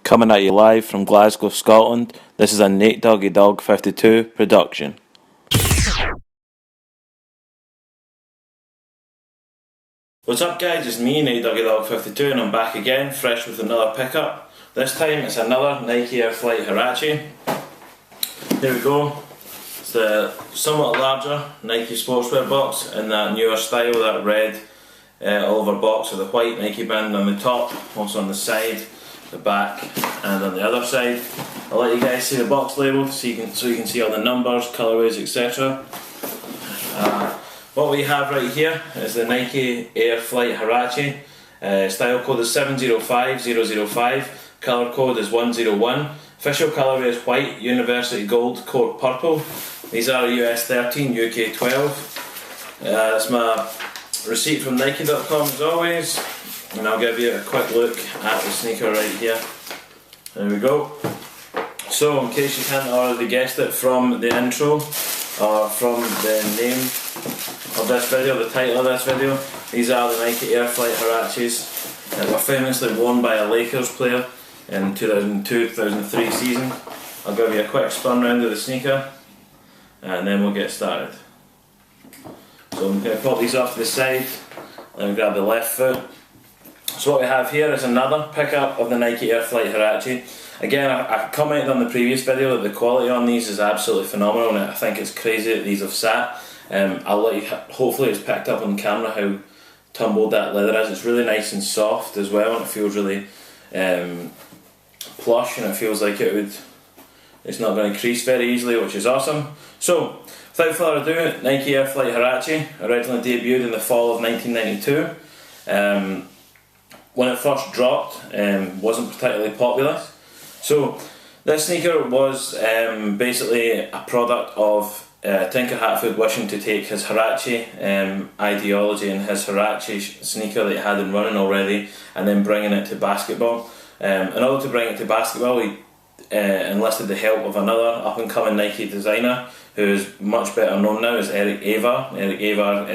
Coming at you live from Glasgow, Scotland, this is a Nate Doggy Dog 52 production. What's up guys, it's me, Nate Doggy Dog 52, and I'm back again, fresh with another pickup. This time it's another Nike Air Flight Huarache. Here we go. It's the somewhat larger Nike sportswear box in that newer style, that red all-over box with the white Nike band on the top, also on the side, the back and on the other side. I'll let you guys see the box label so you can see all the numbers, colourways, etc. What we have right here is the Air Flight Huarache. Style code is 705005, colour code is 101. Official colourway is white, university gold, court purple. These are US 13, UK 12. That's my receipt from Nike.com as always, and I'll give you a quick look at the sneaker right here. There we go. So in case you can't already guessed it from the intro or from the name of this video, the title of this video, these are the Nike Air Flight Huaraches that were famously worn by a Lakers player in 2002-2003 season. I'll give you a quick spin round of the sneaker and then we'll get started. So I'm going to pop these off to the side, let me grab the left foot. So what we have here is another pickup of the Nike Air Flight Huarache. Again, I commented on the previous video that the quality on these is absolutely phenomenal, and I think it's crazy that these have sat. I'll let you, hopefully it's picked up on camera how tumbled that leather is. It's really nice and soft as well, and it feels really plush, and it feels like it's not going to crease very easily, which is awesome. So, without further ado, Nike Air Flight Huarache originally debuted in the fall of 1992. When it first dropped, wasn't particularly popular. So this sneaker was basically a product of Tinker Hatfield wishing to take his Huarache ideology and his Huarache sneaker that he had in running already, and then bringing it to basketball. In order to bring it to basketball, he enlisted the help of another up-and-coming Nike designer who is much better known now as Eric Avar. Eric Avar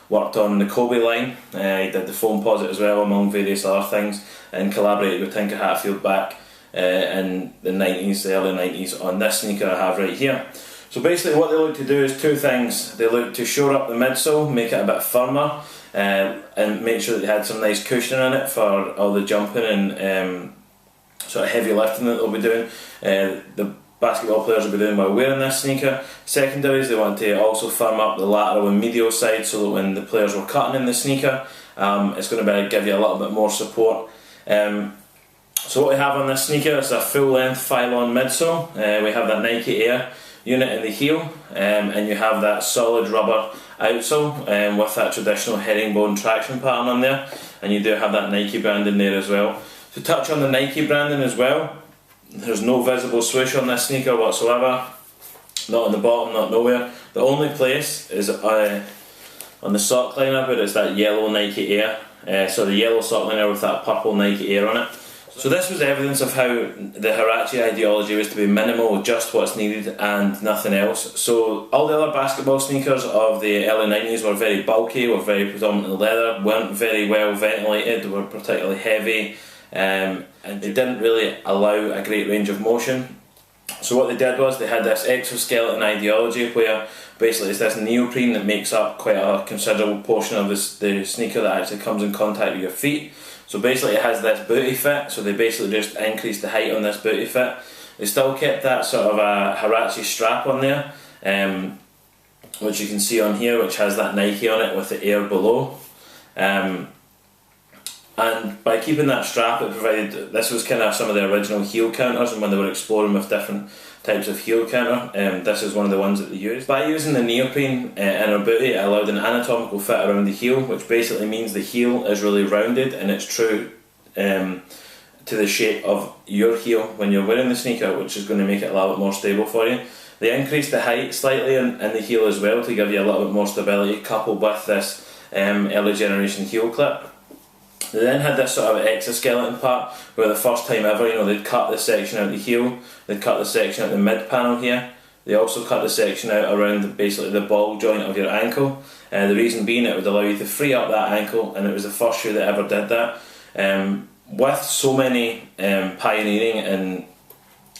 worked on the Kobe line, he did the foam posit as well among various other things, and collaborated with Tinker Hatfield back in the 90s, the early 90s, on this sneaker I have right here. So basically what they look to do is two things. They look to shore up the midsole, make it a bit firmer, and make sure that they had some nice cushioning in it for all the jumping and sort of heavy lifting that they'll be doing. The basketball players will be doing while wearing this sneaker. Secondaries, they want to also firm up the lateral and medial side so that when the players were cutting in the sneaker, it's going to give you a little bit more support. So what we have on this sneaker is a full length Phylon midsole. We have that Nike Air unit in the heel, and you have that solid rubber outsole with that traditional herringbone traction pattern on there, and you do have that Nike brand in there as well. To touch on the Nike branding as well, there's no visible swoosh on this sneaker whatsoever, not on the bottom, not nowhere. The only place is on the sock liner where it's that yellow Nike Air, so the yellow sock liner with that purple Nike Air on it. So this was evidence of how the Huarache ideology was to be minimal, just what's needed and nothing else. So all the other basketball sneakers of the early 90s were very bulky, were very predominantly leather, weren't very well ventilated, were particularly heavy, and they didn't really allow a great range of motion. So what they did was they had this exoskeleton ideology where basically it's this neoprene that makes up quite a considerable portion of the sneaker that actually comes in contact with your feet. So basically it has this booty fit, so they basically just increased the height on this booty fit. They still kept that sort of a Huarache strap on there, which you can see on here, which has that Nike on it with the Air below. And by keeping that strap, it provided, this was kind of some of the original heel counters, and when they were exploring with different types of heel counter, this is one of the ones that they used. By using the neoprene inner booty, it allowed an anatomical fit around the heel, which basically means the heel is really rounded and it's true to the shape of your heel when you're wearing the sneaker, which is going to make it a little bit more stable for you. They increased the height slightly in the heel as well to give you a little bit more stability, coupled with this early generation heel clip. They then had this sort of exoskeleton part where the first time ever, they'd cut this section out the heel, they'd cut the section out the mid panel here, They also cut the section out around basically the ball joint of your ankle. The reason being, it would allow you to free up that ankle, and it was the first shoe that ever did that. With so many pioneering and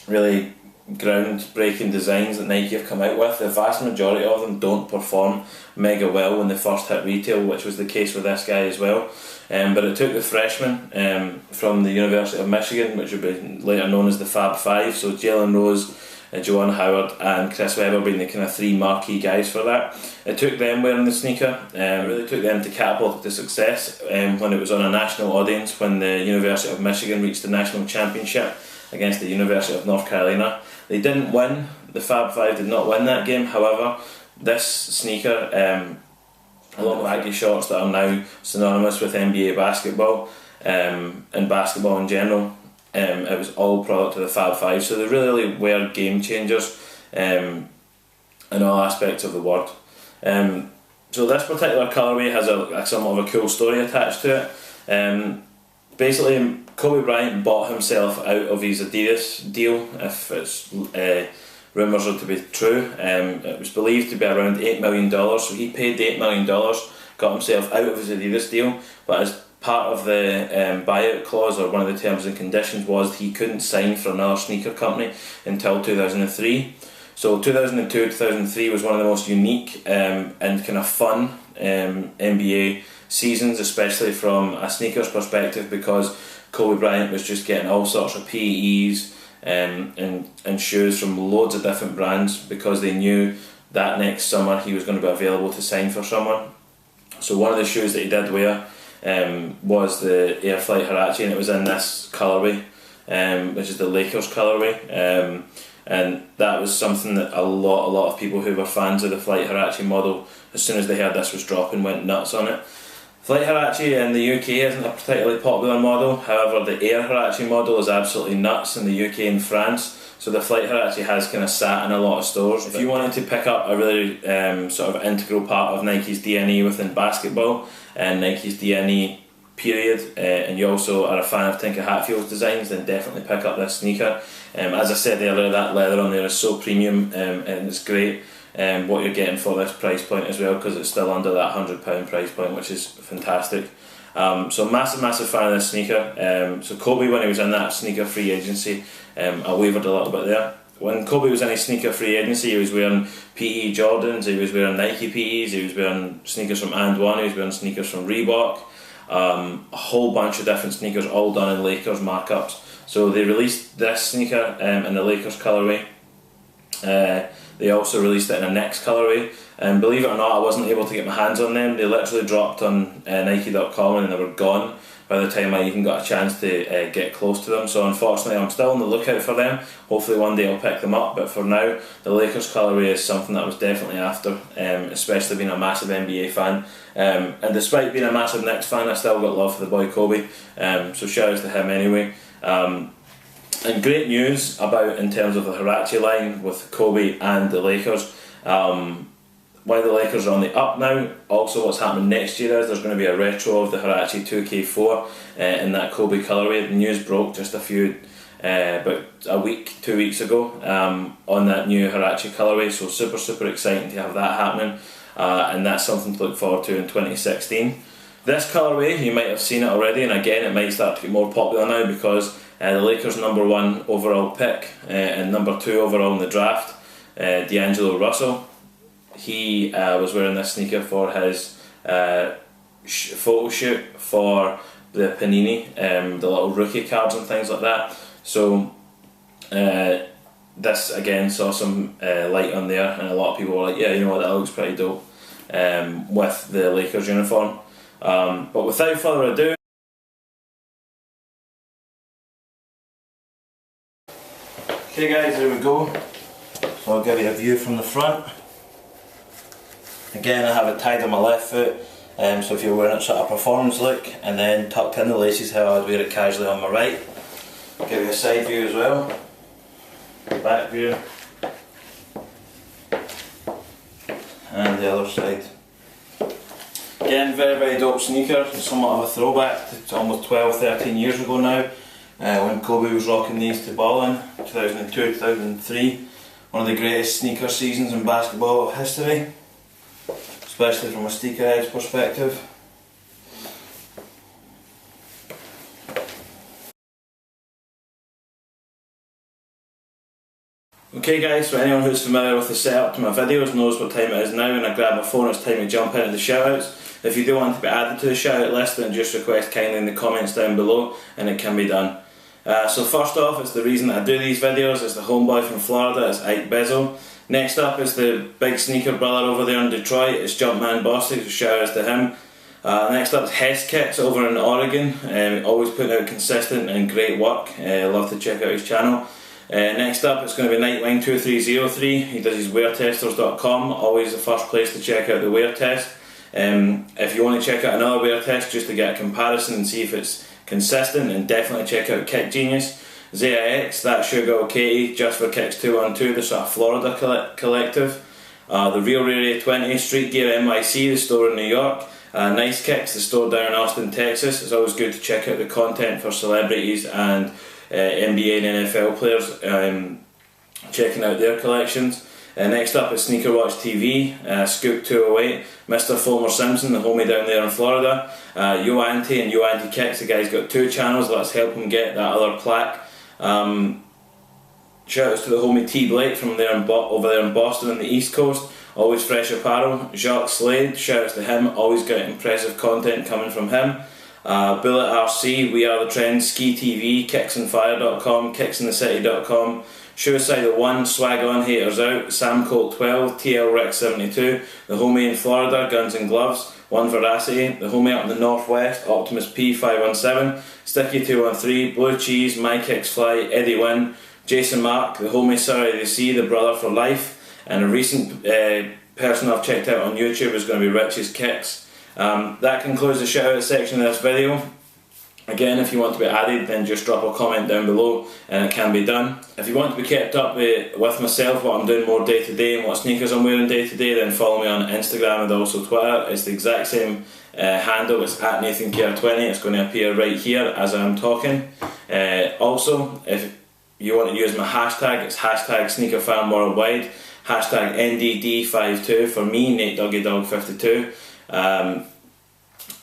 really groundbreaking designs that Nike have come out with, the vast majority of them don't perform mega well when they first hit retail, which was the case with this guy as well. But it took the freshmen from the University of Michigan, which would be later known as the Fab Five, so Jalen Rose, Joanne Howard and Chris Webber being the kind of three marquee guys for that. It took them wearing the sneaker, really took them to catapult to success when it was on a national audience, when the University of Michigan reached the national championship against the University of North Carolina. They didn't win, the Fab Five did not win that game. However, this sneaker, along with baggy shorts that are now synonymous with NBA basketball and basketball in general, it was all product of the Fab Five, so they really were game changers in all aspects of the word. So this particular colourway has a somewhat of a cool story attached to it. Basically, Kobe Bryant bought himself out of his Adidas deal, if it's rumours are to be true. It was believed to be around $8 million, so he paid the $8 million, got himself out of his Adidas deal, but as part of the buyout clause, or one of the terms and conditions, was he couldn't sign for another sneaker company until 2003. So 2002-2003 was one of the most unique and kind of fun NBA seasons, especially from a sneakers perspective, because Kobe Bryant was just getting all sorts of PEs and shoes from loads of different brands, because they knew that next summer he was going to be available to sign for someone. So one of the shoes that he did wear was the Air Flight Huarache, and it was in this colourway, which is the Lakers colourway, and that was something that a lot of people who were fans of the Flight Huarache model, as soon as they heard this was dropping, went nuts on it. Flight Huarache in the UK isn't a particularly popular model, however the Air Huarache model is absolutely nuts in the UK and France, so the Flight Huarache has kind of sat in a lot of stores. If you wanted to pick up a really sort of integral part of Nike's DNA within basketball and Nike's DNA period, and you also are a fan of Tinker Hatfield's designs, then definitely pick up this sneaker. As I said earlier, that leather on there is so premium, and it's great what you're getting for this price point as well, because it's still under that £100 price point, which is fantastic. So massive fan of this sneaker. So Kobe, when he was in that sneaker free agency, I wavered a little bit there. When Kobe was in his sneaker free agency, he was wearing PE Jordans, he was wearing Nike PEs, he was wearing sneakers from And One, he was wearing sneakers from Reebok, a whole bunch of different sneakers, all done in Lakers markups. So they released this sneaker in the Lakers colourway. They also released it in a Knicks colourway, and believe it or not, I wasn't able to get my hands on them. They literally dropped on Nike.com and they were gone by the time I even got a chance to get close to them. So unfortunately, I'm still on the lookout for them. Hopefully one day I'll pick them up, but for now the Lakers colourway is something that I was definitely after, especially being a massive NBA fan, and despite being a massive Knicks fan, I still got love for the boy Kobe, so shout outs to him anyway. And great news in terms of the Huarache line with Kobe and the Lakers. While the Lakers are on the up now, also what's happening next year is there's going to be a retro of the Huarache 2K4 in that Kobe colourway. The news broke just about a week, 2 weeks ago, on that new Huarache colourway, so super exciting to have that happening, and that's something to look forward to in 2016. This colourway, you might have seen it already, and again it might start to get more popular now, because the Lakers' #1 overall pick and #2 overall in the draft, D'Angelo Russell, he was wearing this sneaker for his photo shoot for the Panini, the little rookie cards and things like that. So this again saw some light on there, and a lot of people were like, yeah, you know what, that looks pretty dope with the Lakers uniform. But without further ado, okay guys, here we go. So I'll give you a view from the front. Again, I have it tied on my left foot, so if you're wearing it sort of performance look, and then tucked in the laces how I'd wear it casually on my right. I'll give you a side view as well, back view, and the other side. Again, very dope sneaker. It's somewhat of a throwback to almost 12-13 years ago now, when Kobe was rocking these to ball in, 2002-2003. One One of the greatest sneaker seasons in basketball history, especially from a sneakerhead's perspective. Okay guys, so anyone who's familiar with the setup to my videos knows what time it is now. When I grab my phone, it's time to jump into the shoutouts. If you do want to be added to the shoutout list, then just request kindly in the comments down below and it can be done. So first off, it's the reason that I do these videos. It's the homeboy from Florida, it's Ike Bezzo. Next up is the big sneaker brother over there in Detroit, it's Jumpman Bossy, so shoutouts to him. Next up is Hess Kicks over in Oregon, always putting out consistent and great work. Love to check out his channel. Next up it's going to be Nightwing2303, he does his weartesters.com, always the first place to check out the wear test. If you want to check out another wear test just to get a comparison and see if it's consistent, then definitely check out Kick Genius. ZIX, that's your girl Katie, just for Kicks 212, the sort of Florida collective. The Real Rare A20, Street Gear NYC, the store in New York. Nice Kicks, the store down in Austin, Texas. It's always good to check out the content for celebrities and NBA and NFL players, checking out their collections. Next up is Sneaker Watch TV, Scoop 208, Mr. Fulmer Simpson, the homie down there in Florida. Yo Auntie and Yo Auntie Kicks, the guy's got 2 channels, let's help him get that other plaque. Shoutouts to the homie T Blake from there over there in Boston on the East Coast, always fresh apparel. Jacques Slade, shoutouts to him, always got impressive content coming from him. Bullet RC, We Are The Trend, Ski TV, kicksandfire.com, kicksandthecity.com, Suicide 1, Swag On, Haters Out, Sam Colt 12, TL Rick 72, the homie in Florida, Guns and Gloves, One Veracity, the homie up in the Northwest, Optimus P 517, Sticky 213, Blue Cheese, My Kicks Fly, Eddie Wynn, Jason Mark, the homie Surrey the Sea, the brother for life, and a recent person I've checked out on YouTube is going to be Rich's Kicks. That concludes the shout out section of this video. Again, if you want to be added, then just drop a comment down below and it can be done. If you want to be kept up with myself, what I'm doing more day to day and what sneakers I'm wearing day to day, then follow me on Instagram and also Twitter. It's the exact same handle, it's at NathanCare20, it's going to appear right here as I'm talking. Also, if you want to use my hashtag, it's hashtag SneakerFanWorldwide, hashtag NDD52 for me, NateDoggyDog52.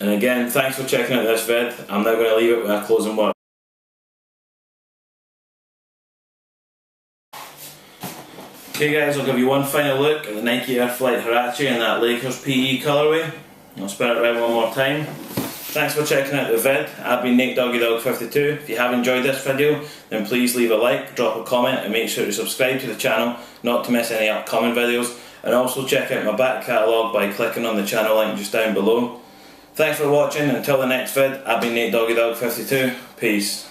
And again, thanks for checking out this vid. I'm now going to leave it with a closing word. Okay guys, I'll give you one final look at the Nike Air Flight Huarache in that Lakers PE colourway. I'll spin it around one more time. Thanks for checking out the vid. I've been NateDoggyDog52. If you have enjoyed this video, then please leave a like, drop a comment and make sure to subscribe to the channel not to miss any upcoming videos. And also check out my back catalogue by clicking on the channel link just down below. Thanks for watching, until the next vid, I've been NateDoggyDog52, peace.